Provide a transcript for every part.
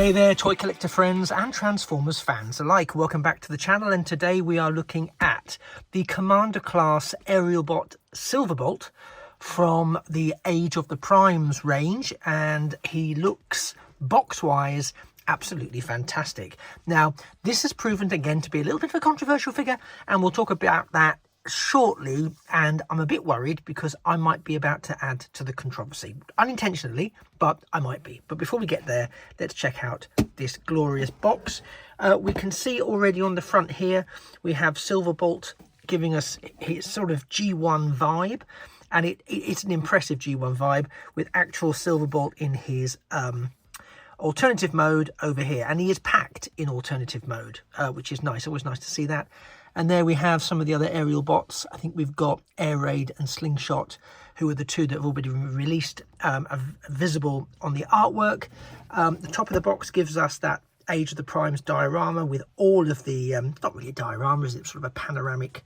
Hey there, toy collector friends and Transformers fans alike. Welcome back to the channel, and today we are looking at the Commander class Aerialbot Silverbolt from the Age of the Primes range, and he looks box-wise absolutely fantastic. Now, this has proven again to be a little bit of a controversial figure, and we'll talk about that shortly, and I'm a bit worried because I might be about to add to the controversy unintentionally, but I might be. But before we get there, let's check out this glorious box. We can see already on the front here we have Silverbolt giving us his sort of G1 vibe, and it's an impressive G1 vibe with actual Silverbolt in his alternative mode over here, and he is packed in alternative mode, which is nice. Always nice to see that. And there we have some of the other aerial bots. I think we've got Air Raid and Slingshot, who are the two that have already been released, are visible on the artwork. The top of the box gives us that Age of the Primes diorama with all of the, not really a diorama, is it sort of a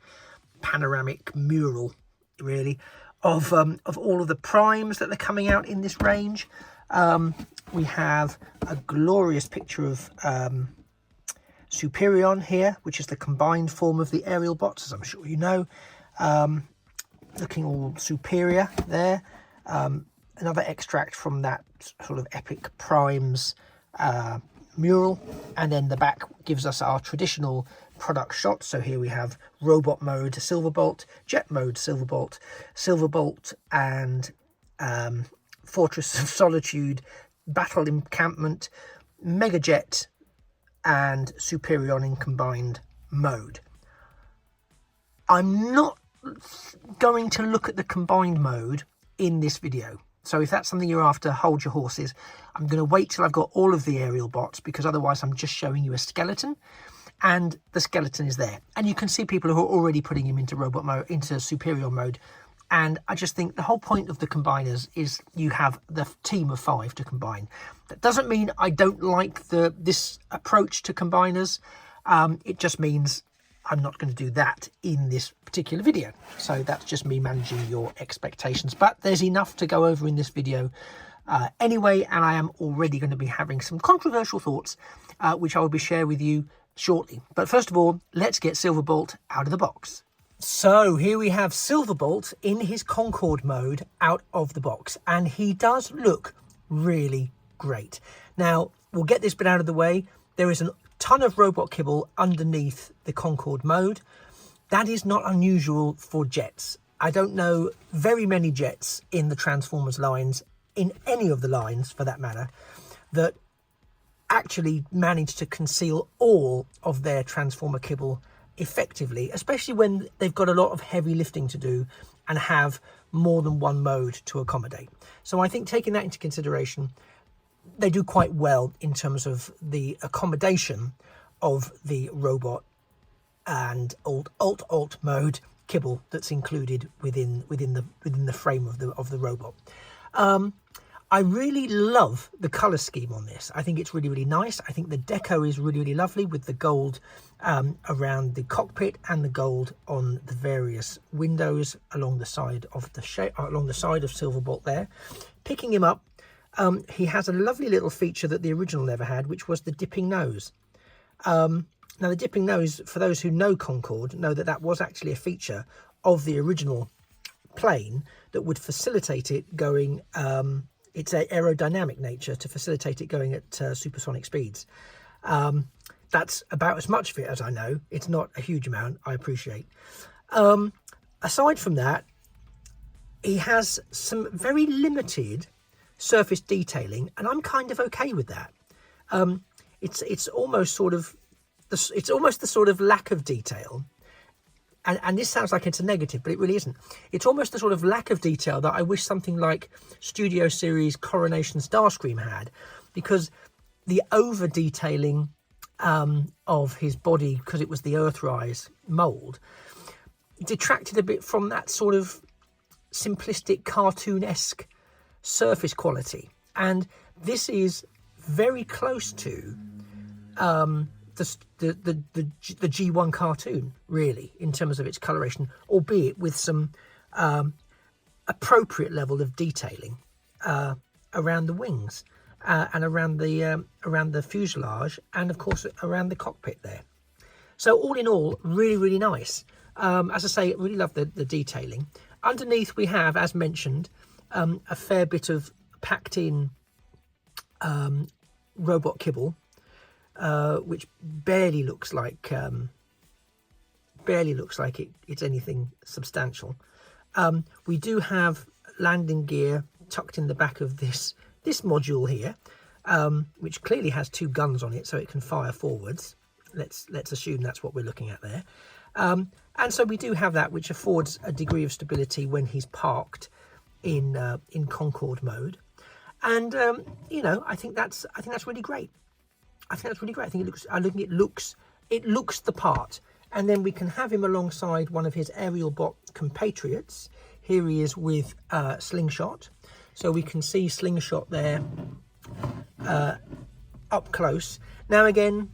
panoramic mural, really, of all of the primes that are coming out in this range. We have a glorious picture of Superion here, which is the combined form of the aerial bots, as I'm sure you know, looking all superior there. Another extract from that sort of epic primes mural, and then the back gives us our traditional product shot. So here we have robot mode Silverbolt, jet mode Silverbolt, Silverbolt and Fortress of Solitude, battle encampment, mega jet, and Superion in combined mode. I'm not going to look at the combined mode in this video, so if that's something you're after, hold your horses. I'm going to wait till I've got all of the aerial bots, because otherwise I'm just showing you a skeleton, and the skeleton is there, and you can see people who are already putting him into robot mode, into Superion mode. And I just think the whole point of the combiners is you have the team of 5 to combine. That doesn't mean I don't like this approach to combiners. It just means I'm not going to do that in this particular video. So that's just me managing your expectations. But there's enough to go over in this video anyway, and I am already going to be having some controversial thoughts, which I will be sharing with you shortly. But first of all, let's get Silverbolt out of the box. So here we have Silverbolt in his Concorde mode out of the box, and he does look really great. Now, we'll get this bit out of the way. There is a ton of robot kibble underneath the Concorde mode. That is not unusual for jets. I don't know very many jets in the Transformers lines, in any of the lines for that matter, that actually manage to conceal all of their Transformer kibble effectively, especially when they've got a lot of heavy lifting to do and have more than one mode to accommodate. So I think, taking that into consideration, they do quite well in terms of the accommodation of the robot and alt mode kibble that's included within the frame of the robot. I really love the color scheme on this. I think it's really nice. I think the deco is really lovely, with the gold around the cockpit and the gold on the various windows along the side of the Silverbolt there. Picking him up, he has a lovely little feature that the original never had, which was the dipping nose. Now, the dipping nose, for those who know Concorde, know that was actually a feature of the original plane that would facilitate it going, it's an aerodynamic nature to facilitate it going at supersonic speeds. That's about as much of it as I know. It's not a huge amount, I appreciate. Aside from that, he has some very limited surface detailing, and I'm kind of okay with that. It's almost the sort of lack of detail, and this sounds like it's a negative, but it really isn't. It's almost the sort of lack of detail that I wish something like Studio Series Coronation Starscream had, because the over detailing of his body, because it was the Earthrise mold, detracted a bit from that sort of simplistic cartoon-esque surface quality. And this is very close to the G1 cartoon, really, in terms of its coloration, albeit with some appropriate level of detailing around the wings. and around the fuselage, and of course around the cockpit there. So all in all, really, really nice. As I say, really love the detailing. Underneath we have, as mentioned, a fair bit of packed in robot kibble, which barely looks like it's anything substantial. We do have landing gear tucked in the back of this module here, which clearly has 2 guns on it, so it can fire forwards. Let's assume that's what we're looking at there. And so we do have that, which affords a degree of stability when he's parked in Concorde mode. And you know, I think that's really great. I think it looks the part. And then we can have him alongside one of his Aerialbot compatriots. Here he is with Slingshot, so we can see Slingshot there up close. Now again,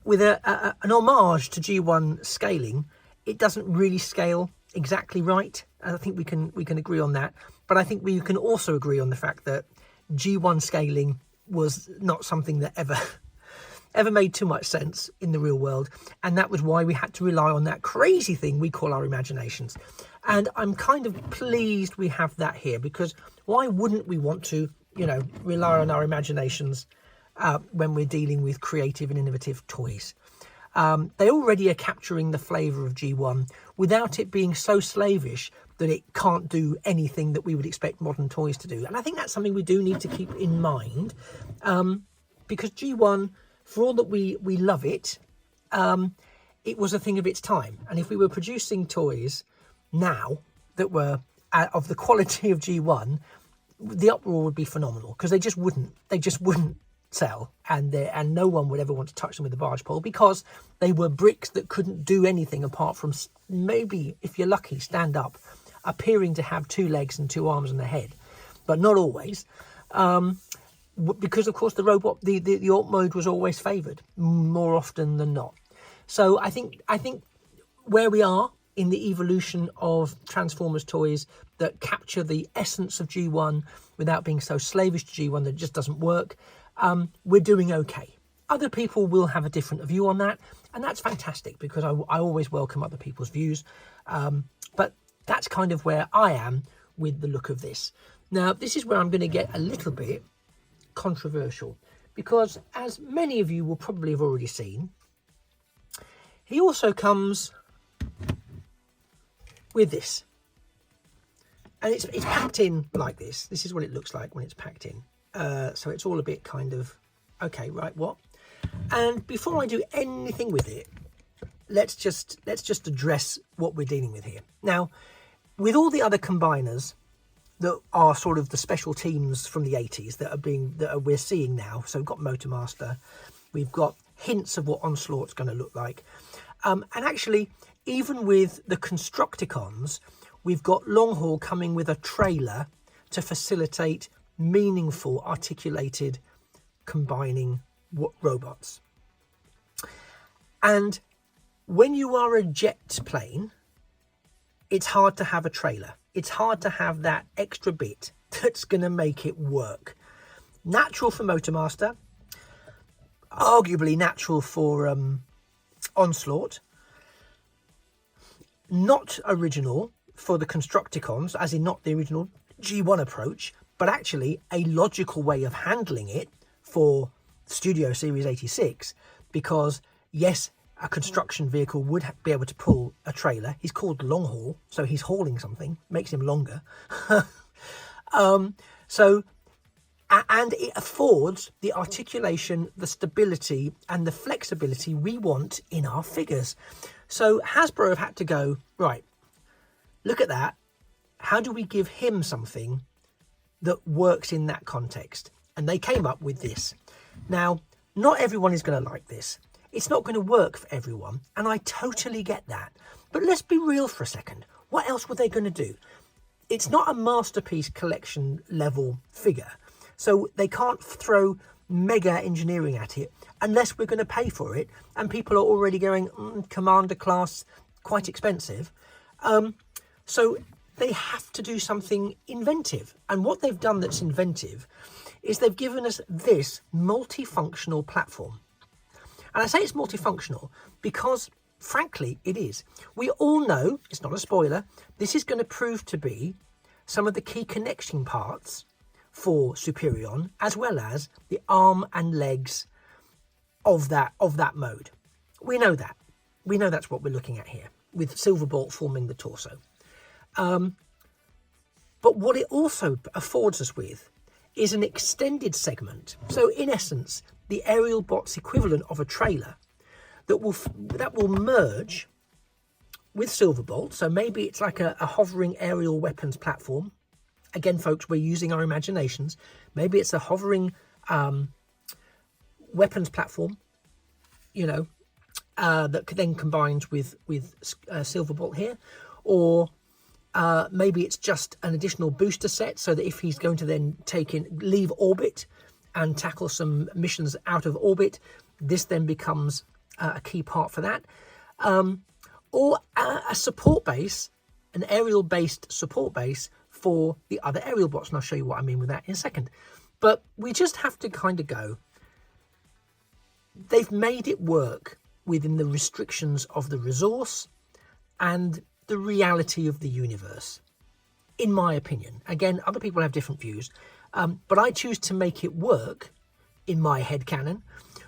with an homage to G1 scaling, it doesn't really scale exactly right. I think we can agree on that. But I think we can also agree on the fact that G1 scaling was not something that ever made too much sense in the real world, and that was why we had to rely on that crazy thing we call our imaginations. And I'm kind of pleased we have that here, because why wouldn't we want to, you know, rely on our imaginations when we're dealing with creative and innovative toys? They already are capturing the flavour of G1 without it being so slavish that it can't do anything that we would expect modern toys to do. And I think that's something we do need to keep in mind, because G1, for all that we love it, it was a thing of its time. And if we were producing toys now that were of the quality of G1, the uproar would be phenomenal, because they just wouldn't sell, and no one would ever want to touch them with a barge pole, because they were bricks that couldn't do anything apart from maybe, if you're lucky, stand up, appearing to have 2 legs and 2 arms and a head, but not always. Because of course the robot, the alt mode was always favoured more often than not. So I think where we are in the evolution of Transformers toys that capture the essence of G1 without being so slavish to G1 that it just doesn't work, we're doing okay. Other people will have a different view on that, and that's fantastic, because I always welcome other people's views. But that's kind of where I am with the look of this. Now, this is where I'm going to get a little bit controversial, because as many of you will probably have already seen, he also comes with this, and it's packed in like this. This is what it looks like when it's packed in. So it's all a bit kind of, okay, right, what? And before I do anything with it, let's just address what we're dealing with here. Now, with all the other combiners that are sort of the special teams from the 80s that we're seeing now, so we've got Motormaster, we've got hints of what Onslaught's going to look like, and actually, even with the Constructicons, we've got Longhaul coming with a trailer to facilitate meaningful, articulated combining robots. And when you are a jet plane, it's hard to have a trailer. It's hard to have that extra bit that's going to make it work. Natural for Motormaster, arguably natural for Onslaught, not original for the Constructicons, as in not the original G1 approach, but actually a logical way of handling it for Studio Series 86, because yes, a construction vehicle would be able to pull a trailer. He's called long haul, so he's hauling something, makes him longer. And it affords the articulation, the stability and the flexibility we want in our figures. So Hasbro have had to go, right, look at that. How do we give him something that works in that context? And they came up with this. Now, not everyone is going to like this. It's not going to work for everyone, and I totally get that. But let's be real for a second. What else were they going to do? It's not a masterpiece collection level figure, so they can't throw mega engineering at it unless we're going to pay for it, and people are already going, Commander class, quite expensive. So they have to do something inventive. And what they've done that's inventive is they've given us this multifunctional platform. And I say it's multifunctional because, frankly, it is. We all know, it's not a spoiler, this is going to prove to be some of the key connection parts for Superion, as well as the arm and legs of that mode. We know that. We know that's what we're looking at here, with Silverbolt forming the torso. But what it also affords us with is an extended segment. So in essence, the Aerialbot's equivalent of a trailer that will merge with Silverbolt. So maybe it's like a hovering aerial weapons platform. Again, folks, we're using our imaginations. Maybe it's a hovering weapons platform, you know, that then combines with Silverbolt here. Or maybe it's just an additional booster set so that if he's going to then leave orbit and tackle some missions out of orbit, this then becomes a key part for that. Or a support base, an aerial-based support base for the other Aerialbots, and I'll show you what I mean with that in a second. But we just have to kind of go, they've made it work within the restrictions of the resource and the reality of the universe, in my opinion. Again, other people have different views, but I choose to make it work in my headcanon,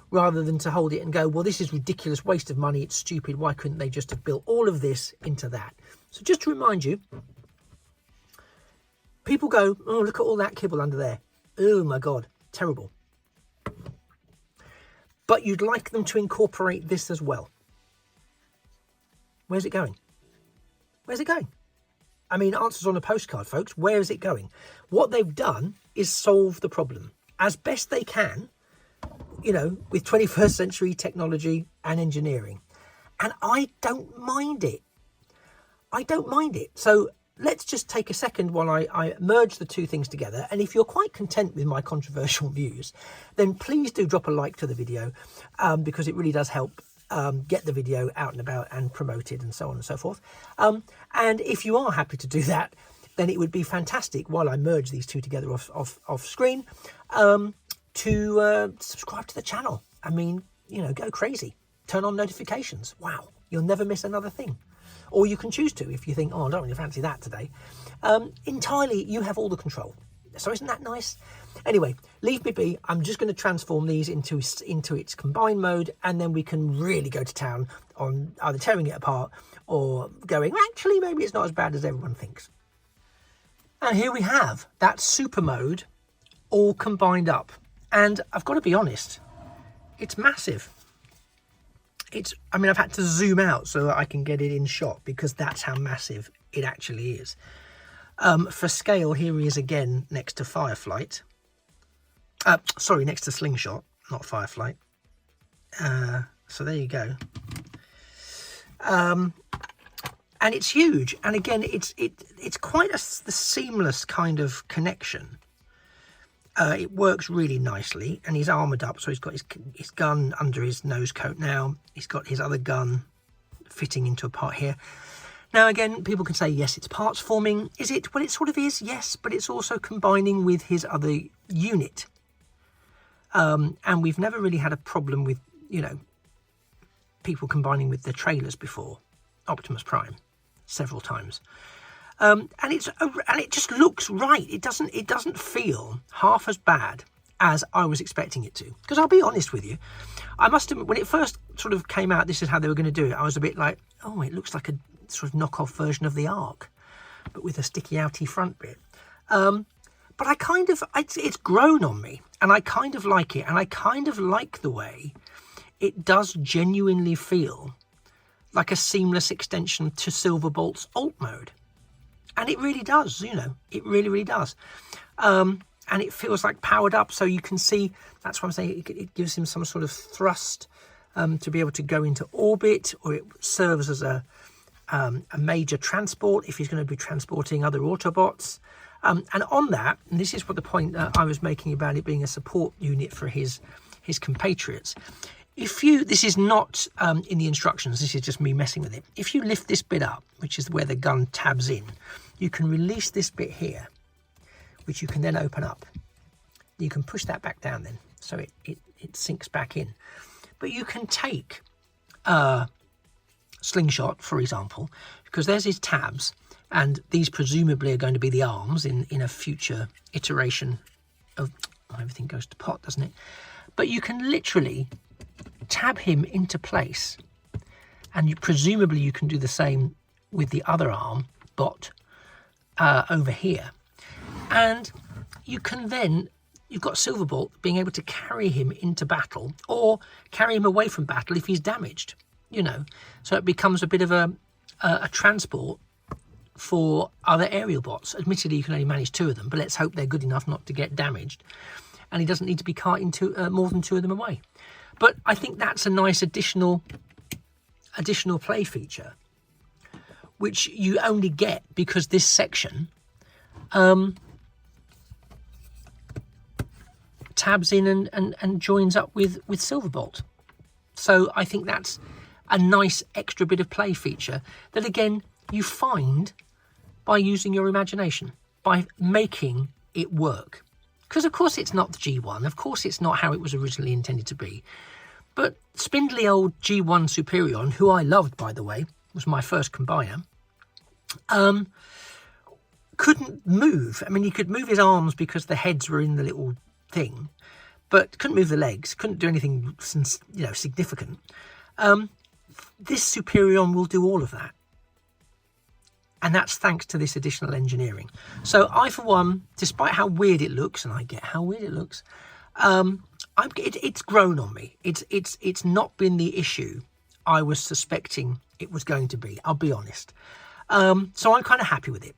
rather than to hold it and go, well, this is ridiculous, waste of money, it's stupid, why couldn't they just have built all of this into that? So just to remind you, people go, oh, look at all that kibble under there. Oh my God, terrible. But you'd like them to incorporate this as well. Where's it going? Where's it going? I mean, answers on a postcard, folks. Where is it going? What they've done is solve the problem as best they can, you know, with 21st century technology and engineering. And I don't mind it. I don't mind it. So let's just take a second while I merge the two things together. And if you're quite content with my controversial views, then please do drop a like to the video, because it really does help get the video out and about and promoted and so on and so forth. And if you are happy to do that, then it would be fantastic while I merge these two together off screen, to subscribe to the channel. I mean, you know, go crazy. Turn on notifications. Wow, you'll never miss another thing. Or you can choose to if you think, oh, I don't really fancy that today. Entirely, you have all the control. So isn't that nice? Anyway, leave me be. I'm just going to transform these into its combined mode, and then we can really go to town on either tearing it apart or going, actually, maybe it's not as bad as everyone thinks. And here we have that super mode all combined up. And I've got to be honest, it's massive. I mean, I've had to zoom out so that I can get it in shot, because that's how massive it actually is. For scale, here he is again next to Fireflight. Sorry, next to Slingshot, not Fireflight. So there you go. And it's huge. And again, it's quite the seamless kind of connection. It works really nicely, and he's armoured up, so he's got his gun under his nose coat now. He's got his other gun fitting into a part here. Now, again, people can say, yes, it's parts forming. Is it? Well, it sort of is, yes, but it's also combining with his other unit. And we've never really had a problem with, you know, people combining with their trailers before. Optimus Prime, several times. And it just looks right. It doesn't feel half as bad as I was expecting it to. Because I'll be honest with you, I must admit, when it first sort of came out, this is how they were going to do it, I was a bit like, oh, it looks like a sort of knockoff version of the Ark, but with a sticky outy front bit. But it's grown on me, and I kind of like it, and I kind of like the way it does genuinely feel like a seamless extension to Silverbolt's alt mode. And it really does, you know, it really, really does. And it feels like powered up, so you can see, that's what I'm saying, it gives him some sort of thrust to be able to go into orbit, or it serves as a major transport if he's going to be transporting other Autobots. And on that, and this is what the point I was making about it being a support unit for his compatriots, this is not in the instructions, this is just me messing with it. If you lift this bit up, which is where the gun tabs in, you can release this bit here, which you can then open up. You can push that back down then, so it sinks back in. But you can take a slingshot, for example, because there's his tabs, and these presumably are going to be the arms in a future iteration of... everything goes to pot, doesn't it? But you can literally tab him into place, and presumably you can do the same with the other arm bot over here, and you can then, you've got Silverbolt being able to carry him into battle or carry him away from battle if he's damaged, you know, so it becomes a bit of a transport for other aerial bots. Admittedly, you can only manage 2 of them, but let's hope they're good enough not to get damaged, and he doesn't need to be carting more than 2 of them away. But I think that's a nice additional play feature, which you only get because this section tabs in and joins up with Silverbolt. So I think that's a nice extra bit of play feature that, again, you find by using your imagination, by making it work. Because, of course, it's not the G1. Of course, it's not how it was originally intended to be. But spindly old G1 Superion, who I loved, by the way, was my first combiner, couldn't move. I mean, he could move his arms because the heads were in the little thing, but couldn't move the legs, couldn't do anything, you know, significant. This Superion will do all of that. And that's thanks to this additional engineering. So I, for one, despite how weird it looks, and I get how weird it looks, it's grown on me. It's not been the issue I was suspecting it was going to be, I'll be honest. So I'm kind of happy with it.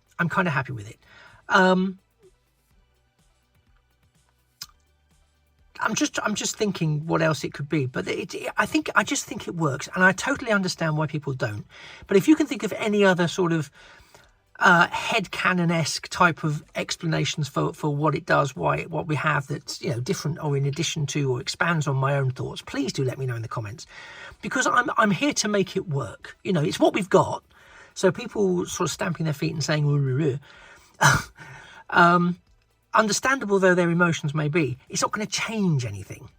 I'm just thinking what else it could be, but I just think it works, and I totally understand why people don't. But if you can think of any other sort of headcanon-esque type of explanations for what it does, what we have that's, you know, different or in addition to or expands on my own thoughts, please do let me know in the comments, because I'm here to make it work. You know, it's what we've got. So people sort of stamping their feet and saying, understandable though their emotions may be, it's not going to change anything.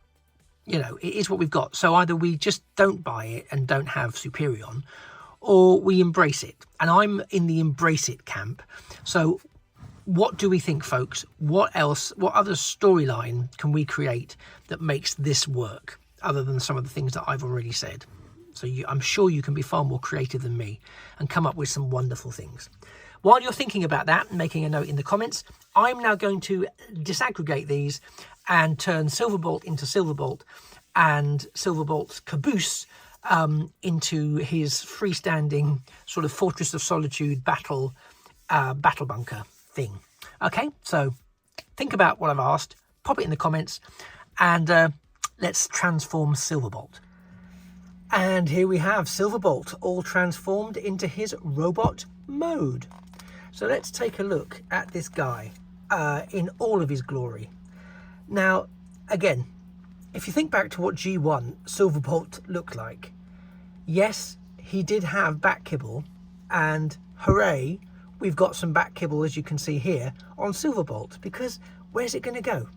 You know, it is what we've got. So either we just don't buy it and don't have Superion, or we embrace it. And I'm in the embrace it camp. So what do we think, folks? What else, what other storyline can we create that makes this work, other than some of the things that I've already said? So I'm sure you can be far more creative than me and come up with some wonderful things. While you're thinking about that and making a note in the comments, I'm now going to disaggregate these and turn Silverbolt into Silverbolt and Silverbolt's caboose into his freestanding sort of Fortress of Solitude battle bunker thing. Okay, so think about what I've asked, pop it in the comments, and let's transform Silverbolt. And here we have Silverbolt all transformed into his robot mode. So let's take a look at this guy in all of his glory. Now, again, if you think back to what G1 Silverbolt looked like, yes, he did have back kibble, and hooray, we've got some back kibble, as you can see here, on Silverbolt, because where's it going to go?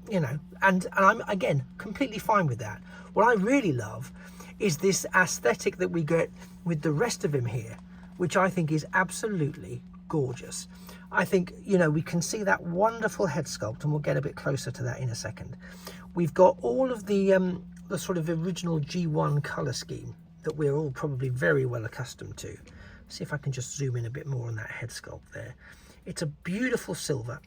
You know, and I'm, again, completely fine with that. What I really love is this aesthetic that we get with the rest of him here, which I think is absolutely gorgeous. I think, you know, we can see that wonderful head sculpt, and we'll get a bit closer to that in a second. We've got all of the sort of original G1 color scheme that we're all probably very well accustomed to. See if I can just zoom in a bit more on that head sculpt there. It's a beautiful silver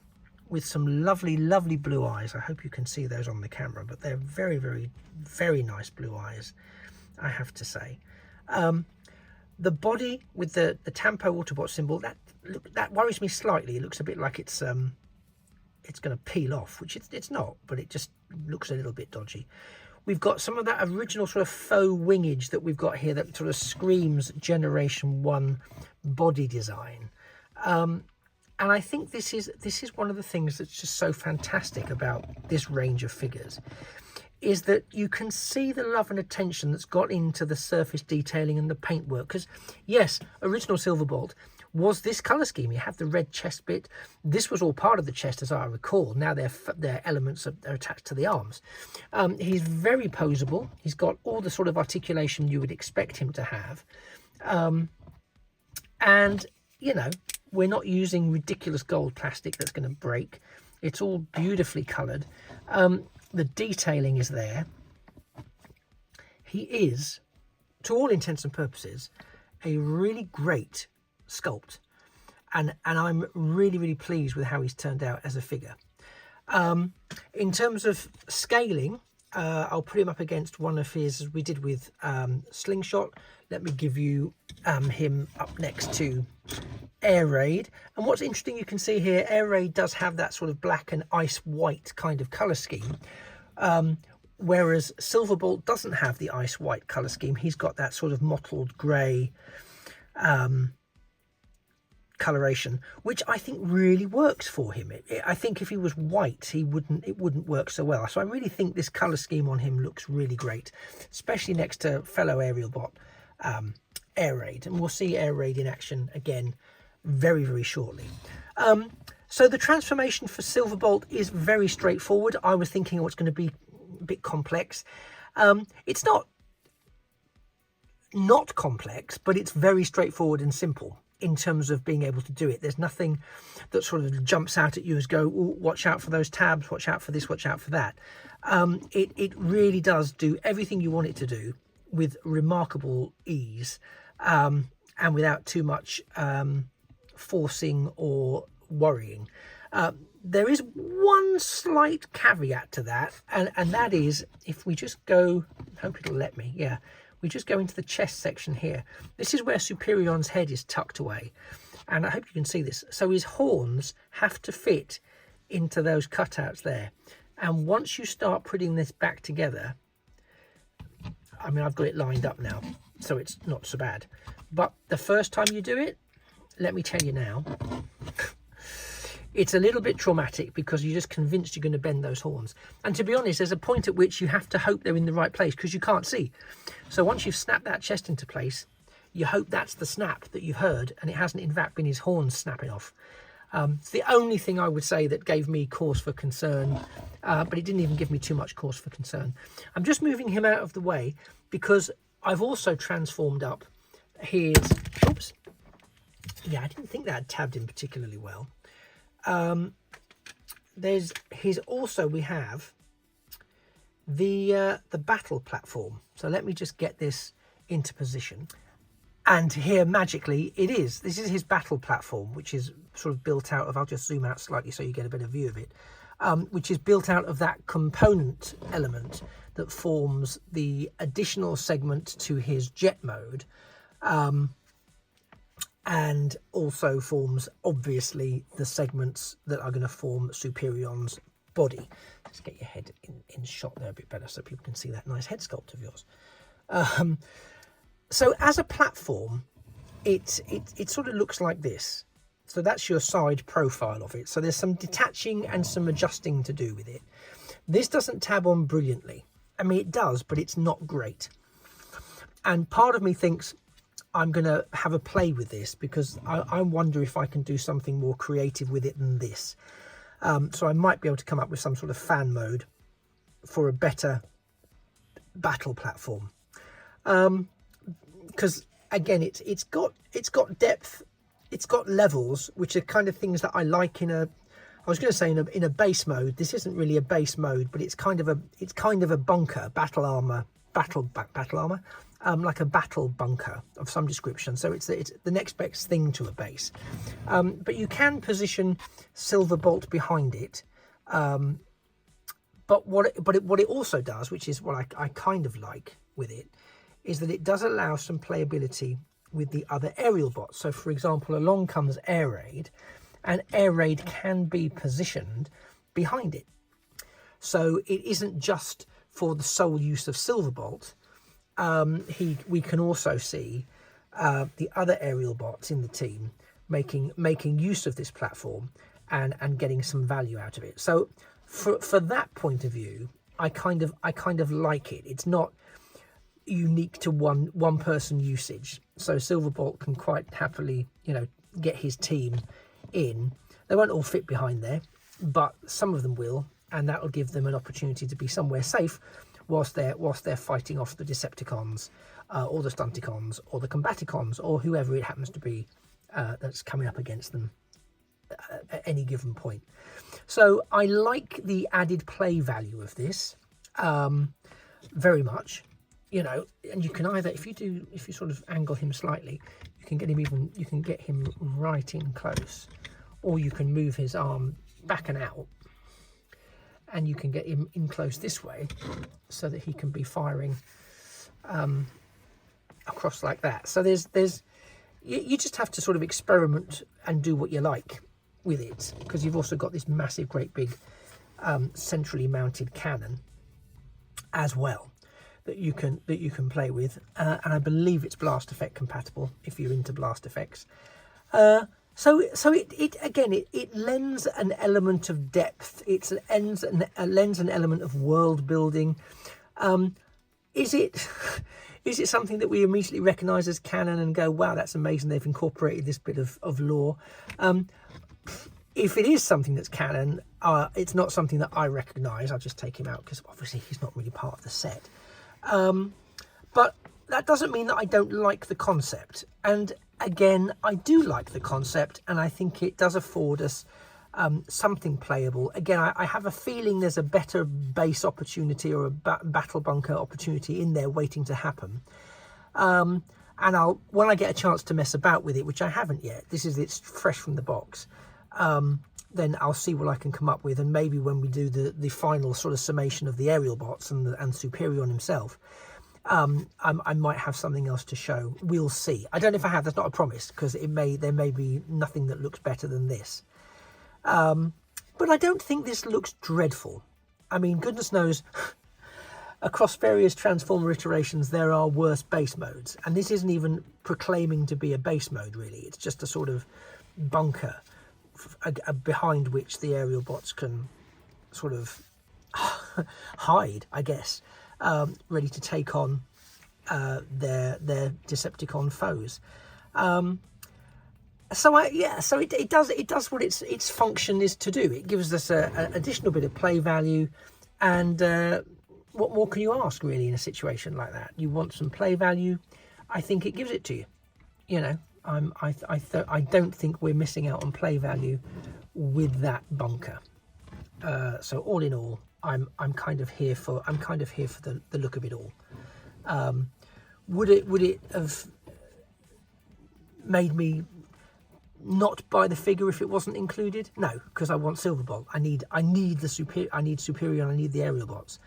with some lovely, lovely blue eyes. I hope you can see those on the camera, but they're very, very, very nice blue eyes, I have to say. The body with the Tampo Autobot symbol, that worries me slightly. It looks a bit like it's going to peel off, which it's not, but it just looks a little bit dodgy. We've got some of that original sort of faux wingage that we've got here that sort of screams Generation 1 body design. And I think this is one of the things that's just so fantastic about this range of figures. is that you can see the love and attention that's got into the surface detailing and the paintwork. Because yes, original Silverbolt was this colour scheme. You have the red chest bit. This was all part of the chest, as I recall. Now their elements are attached to the arms. He's very poseable. He's got all the sort of articulation you would expect him to have. And, you know, we're not using ridiculous gold plastic that's going to break. It's all beautifully coloured. The detailing is there. He is, to all intents and purposes, a really great sculpt. And I'm really, really pleased with how he's turned out as a figure. In terms of scaling, I'll put him up against one of his, as we did with Slingshot. Let me give you him up next to Air Raid. And what's interesting, you can see here, Air Raid does have that sort of black and ice white kind of colour scheme. Whereas Silverbolt doesn't have the ice white colour scheme. He's got that sort of mottled grey coloration, which I think really works for him. I think if he was white, it wouldn't work so well. So I really think this colour scheme on him looks really great, especially next to fellow Aerialbot Air Raid. And we'll see Air Raid in action again very, very shortly. So the transformation for Silverbolt is very straightforward. I was thinking, oh, it's going to be a bit complex. It's not complex, but it's very straightforward and simple in terms of being able to do it. There's nothing that sort of jumps out at you as go, oh, watch out for those tabs, watch out for this, watch out for that. It really does do everything you want it to do with remarkable ease, and without too much forcing or worrying. There is one slight caveat to that, and that is, if we just go, I hope it'll let me, yeah, we just go into the chest section here. This is where Superion's head is tucked away, and I hope you can see this. So his horns have to fit into those cutouts there, and once you start putting this back together, I mean, I've got it lined up now, so it's not so bad. But the first time you do it, let me tell you now, it's a little bit traumatic because you're just convinced you're going to bend those horns. And to be honest, there's a point at which you have to hope they're in the right place because you can't see. So once you've snapped that chest into place, you hope that's the snap that you've heard, and it hasn't in fact been his horns snapping off. It's the only thing I would say that gave me cause for concern, but it didn't even give me too much cause for concern. I'm just moving him out of the way because I've also transformed up his, oops, yeah, I didn't think that had tabbed him particularly well. There's his, also we have the battle platform. So let me just get this into position. And here, magically, it is. This is his battle platform, which is sort of built out of, I'll just zoom out slightly so you get a better view of it, which is built out of that component element that forms the additional segment to his jet mode, and also forms, obviously, the segments that are going to form Superion's body. Let's get your head in shot there a bit better so people can see that nice head sculpt of yours. So as a platform, it sort of looks like this. So that's your side profile of it. So there's some detaching and some adjusting to do with it. This doesn't tab on brilliantly. I mean, it does, but it's not great. And part of me thinks I'm going to have a play with this because I wonder if I can do something more creative with it than this. So I might be able to come up with some sort of fan mode for a better battle platform. Because again, it's got depth, it's got levels, which are kind of things that I like in a, I was going to say in a base mode. This isn't really a base mode, but it's kind of a bunker, battle armor, like a battle bunker of some description. So it's the next best thing to a base. But you can position Silverbolt behind it. But what it also does, which is what I kind of like with it, is that it does allow some playability with the other aerial bots. So for example, along comes Air Raid, and Air Raid can be positioned behind it. So it isn't just for the sole use of Silverbolt. We can also see the other aerial bots in the team making use of this platform and getting some value out of it. So for that point of view, I kind of like it. It's not unique to one person usage. So Silverbolt can quite happily, you know, get his team in. They won't all fit behind there, but some of them will, and that will give them an opportunity to be somewhere safe whilst they're fighting off the Decepticons, or the Stunticons, or the Combaticons, or whoever it happens to be that's coming up against them at any given point. So I like the added play value of this very much. You know, and you can either, if you sort of angle him slightly, you can get him right in close, or you can move his arm back and out, and you can get him in close this way, so that he can be firing across like that. So you just have to sort of experiment and do what you like with it, because you've also got this massive, great big centrally mounted cannon as well that you can play with, and I believe it's blast effect compatible if you're into blast effects. So it lends an element of depth. It lends an element of world building. Is it something that we immediately recognise as canon and go, wow, that's amazing, they've incorporated this bit of lore? If it is something that's canon, it's not something that I recognise. I'll just take him out because obviously he's not really part of the set. But that doesn't mean that I don't like the concept. And again, I do like the concept, and I think it does afford us something playable. Again, I have a feeling there's a better base opportunity or a battle bunker opportunity in there waiting to happen. And when I get a chance to mess about with it, which I haven't yet, it's fresh from the box, then I'll see what I can come up with, and maybe when we do the final sort of summation of the Aerialbots and Superion himself, I might have something else to show. We'll see. I don't know if I have. That's not a promise, because there may be nothing that looks better than this. But I don't think this looks dreadful. I mean, goodness knows, across various Transformer iterations, there are worse base modes, and this isn't even proclaiming to be a base mode, really. It's just a sort of bunker behind which the Aerialbots can sort of hide, I guess, ready to take on their Decepticon foes. So it does what its function is to do. It gives us an additional bit of play value, and what more can you ask, really, in a situation like that? You want some play value, I think it gives it to you. You know, I don't think we're missing out on play value with that bunker. So all in all, I'm kind of here for the look of it all. Would it have made me not buy the figure if it wasn't included? No, because I want Silverbolt. I need Superior, and I need the Aerialbots.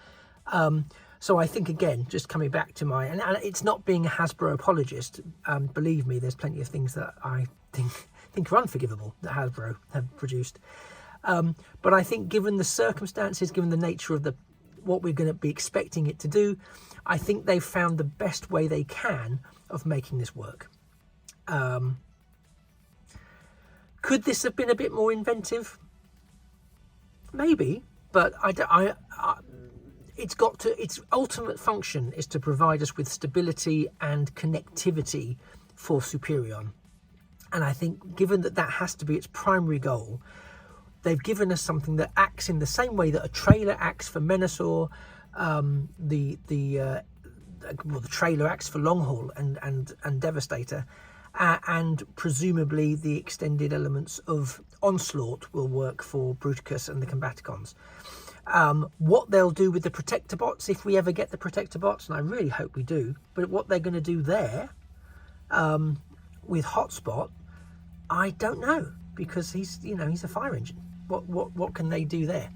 So I think, again, just coming back to and it's not being a Hasbro apologist. Believe me, there's plenty of things that I think are unforgivable that Hasbro have produced. But I think, given the circumstances, given the nature of what we're going to be expecting it to do, I think they've found the best way they can of making this work. Could this have been a bit more inventive? Maybe, but its ultimate function is to provide us with stability and connectivity for Superion. And I think, given that has to be its primary goal, they've given us something that acts in the same way that a trailer acts for Menasor, the trailer acts for Longhaul and Devastator, and presumably the extended elements of Onslaught will work for Bruticus and the Combaticons. What they'll do with the Protector Bots, if we ever get the Protector Bots, and I really hope we do, but what they're going to do there with Hotspot, I don't know, because he's a fire engine. What can they do there?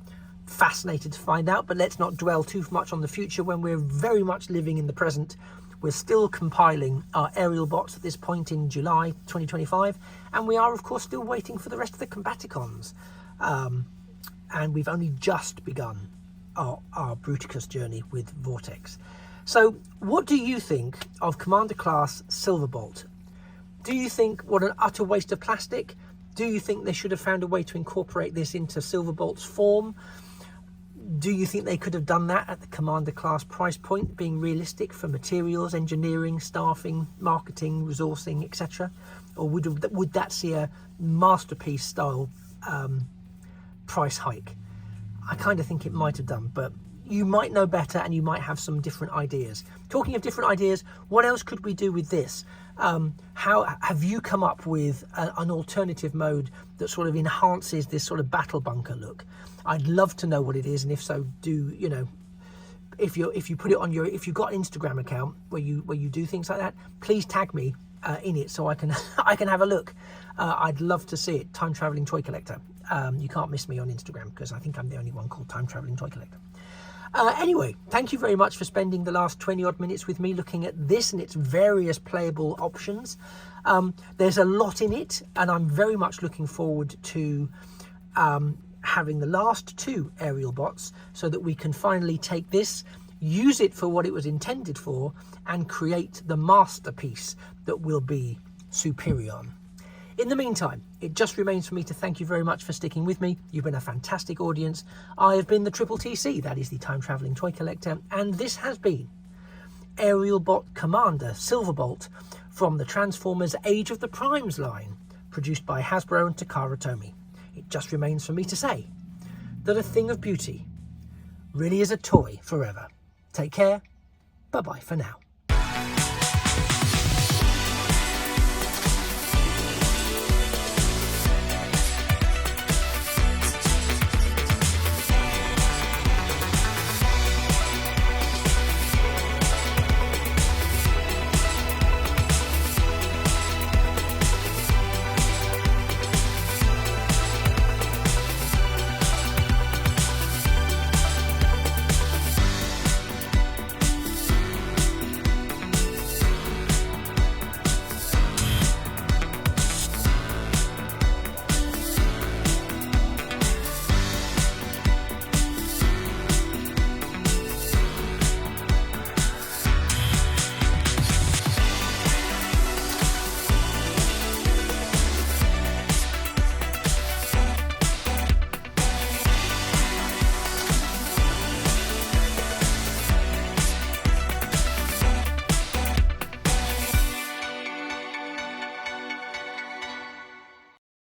Fascinated to find out, but let's not dwell too much on the future when we're very much living in the present. We're still compiling our Aerialbots at this point in July 2025, and we are, of course, still waiting for the rest of the Combaticons. And we've only just begun our Bruticus journey with Vortex. So what do you think of Commander Class Silverbolt? Do you think, what an utter waste of plastic? Do you think they should have found a way to incorporate this into Silverbolt's form? Do you think they could have done that at the Commander class price point, being realistic for materials, engineering, staffing, marketing, resourcing, etc.? Or would that see a masterpiece style price hike? I kind of think it might have done, but you might know better and you might have some different ideas. Talking of different ideas, what else could we do with this? How have you come up with an alternative mode that sort of enhances this sort of battle bunker look? I'd love to know what it is, and if so, do you know, if you put it on your, if you've got an Instagram account where you do things like that, please tag me in it so I can I can have a look. I'd love to see it. Time Traveling Toy Collector. You can't miss me on Instagram because I think I'm the only one called Time Traveling Toy Collector. Anyway, thank you very much for spending the last 20 odd minutes with me looking at this and its various playable options. There's a lot in it, and I'm very much looking forward to having the last two aerial bots so that we can finally take this, use it for what it was intended for, and create the masterpiece that will be Superion. In the meantime, it just remains for me to thank you very much for sticking with me. You've been a fantastic audience. I have been the Triple TC, that is the Time Traveling Toy Collector, and this has been Aerialbot Commander Silverbolt from the Transformers Age of the Primes line, produced by Hasbro and Takara Tomy. It just remains for me to say that a thing of beauty really is a toy forever. Take care. Bye-bye for now.